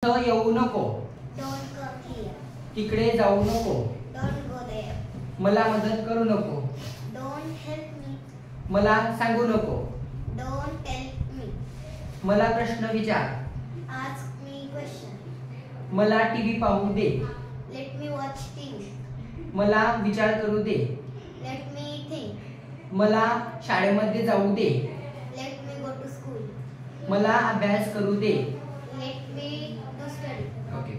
इथं येऊ नको. Don't come here. तिकडे जाऊ नको. Don't go there. मला मदत करू नको. Don't help me. मला सांगू नको. Don't tell me. मला प्रश्न विचार. Ask me question. मला टीव्ही पाहू दे. Let me watch TV. मला विचार करू दे. Let me think. मला शाळेमध्ये जाऊ दे. Let me go to school. मला अभ्यास करू दे. Let me do study. Okay.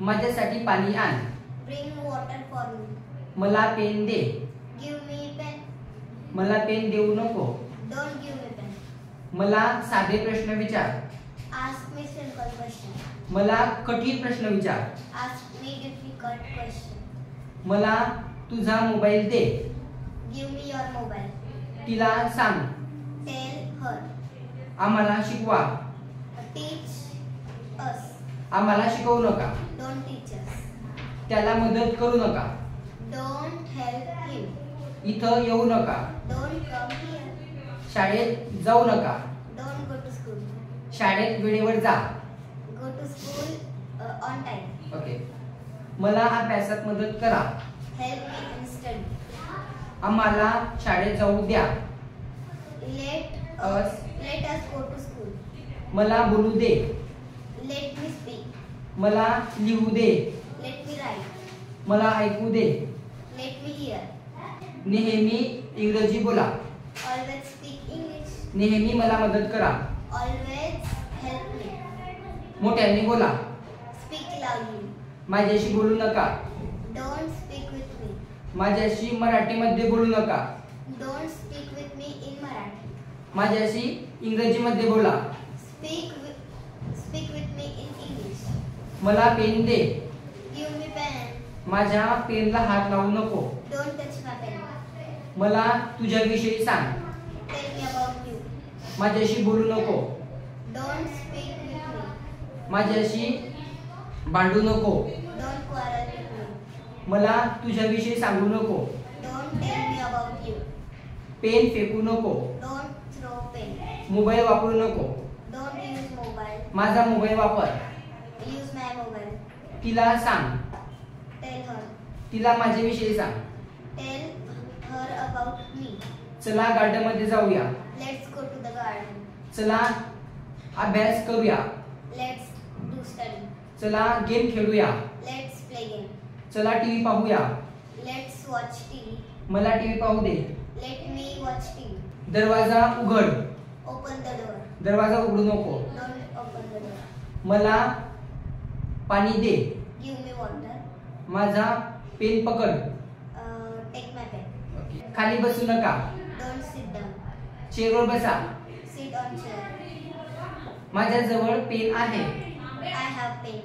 माझ्यासाठी पाणी आण. Bring water for me. मला पेन दे. Give me pen. मला पेन देऊ नको. Don't give me pen. मला साधे प्रश्न विचार. Ask me simple question. मला कठीण प्रश्न विचार. Ask me difficult question. मला तुझा mobile they. Give me your mobile. तिला सांग. Tell her. आम्हाला शिकवा. Teach us. आम्हाला शिकवू नका. Don't teach us. त्याला मदत करू नका. Don't help him. इथं येऊ नका. Don't come here. शाळेत जाऊ नका. Don't go to school. शाळेत वेळेवर जा. Go to school on time. Okay. मला अभ्यासात मदत करा. Help me in study. आम्हाला शाळेत जाऊ द्या. Let us go to school. मला बोलू दे. Let me speak. मला लिहू दे. Let me write. मला ऐकू दे. Let me hear. नेहमी इंग्रजी बोला. Always speak English. नेहमी मला मदत करा. Always help me. मोठ्याने बोला. Speak loudly. माझ्याशी बोलू नका. Don't speak with me. माझ्याशी मराठीमध्ये बोलू नका. Don't speak with me in Marathi. माझ्याशी इंग्रजीमध्ये बोला. Speak with me in English. मला पेन दे. Give me pen. माझ्या पेनला हात लावू नको. Don't touch my pen. मला तुझ्याविषयी सांग. Tell me about you. माझ्याशी बोलू नको. Don't speak with me. माझ्याशी भांडू नको. Don't quarrel with me. मला तुझ्याविषयी सांगू नको. Don't tell me about you. Pen फेकू नको. Don't throw pen. मोबाईल वापरू नको. Don't use mobile. माझा मोबाईल वापर. Use my mobile. तिला सांग. Tell her. तिला माझ्याविषयी सांग. Tell her about me. चला गार्डन मध्ये जाऊया. Let's go to the garden. चला अभ्यास करूया. Let's do study. चला गेम खेळूया. Let's play game. चला टीव्ही पाहूया. Let's watch TV. मला टीव्ही पाहू दे. Let me watch TV. दरवाजा उघड. Open the door. दरवाजा उघडू नको. Don't open the door. मला पाणी दे. Give me water. माझा पेन पकड. Take my pen. खाली बसू नका. Don't sit down. चेअरवर बसा. Sit on chair. माझ्याजवळ पेन आहे. I have pen.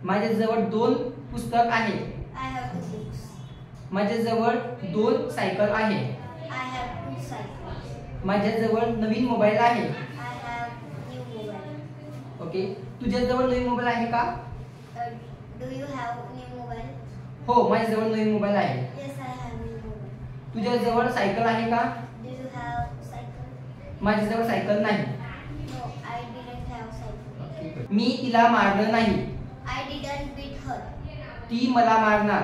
माझ्याजवळ 2 पुस्तक आहे. I have 2 books. माझ्याजवळ 2 सायकल आहे. I have 2 cycles. माझ्याजवळ नवीन मोबाईल आहे. I have new mobile. Okay. तुझ्याजवळ नवीन मोबाईल आहे का? Do you have new mobile? हो, माझ्याजवळ नवीन मोबाईल आहे. Yes, I have new mobile. तुझ्याजवळ सायकल आहे का? Do you have cycle? माझ्याजवळ सायकल नाही. No, I didn't have cycle. मी तिला मारलं नाही. I didn't beat her. ती मला मारणार.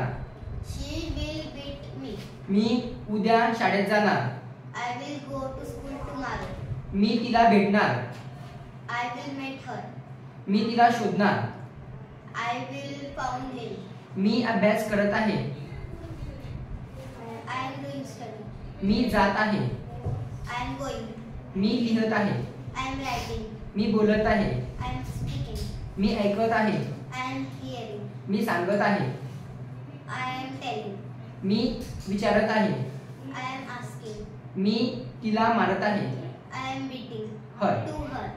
She will beat me. मी उद्या शाळेत जाणार. I will go to school tomorrow. मी तिला भेटणार. I will meet her. मी तिला शोधणार. I will found him. मी अभ्यास करत आहे. I am doing study. मी जात आहे. I am going. मी लिहत आहे. I am writing. मी बोलत आहे. I am speaking. मी ऐकत आहे. I am hearing. मी सांगत आहे. I am telling. मी विचारत आहे. I am asking. मी तिला मारत आहे. I am beating her. to her.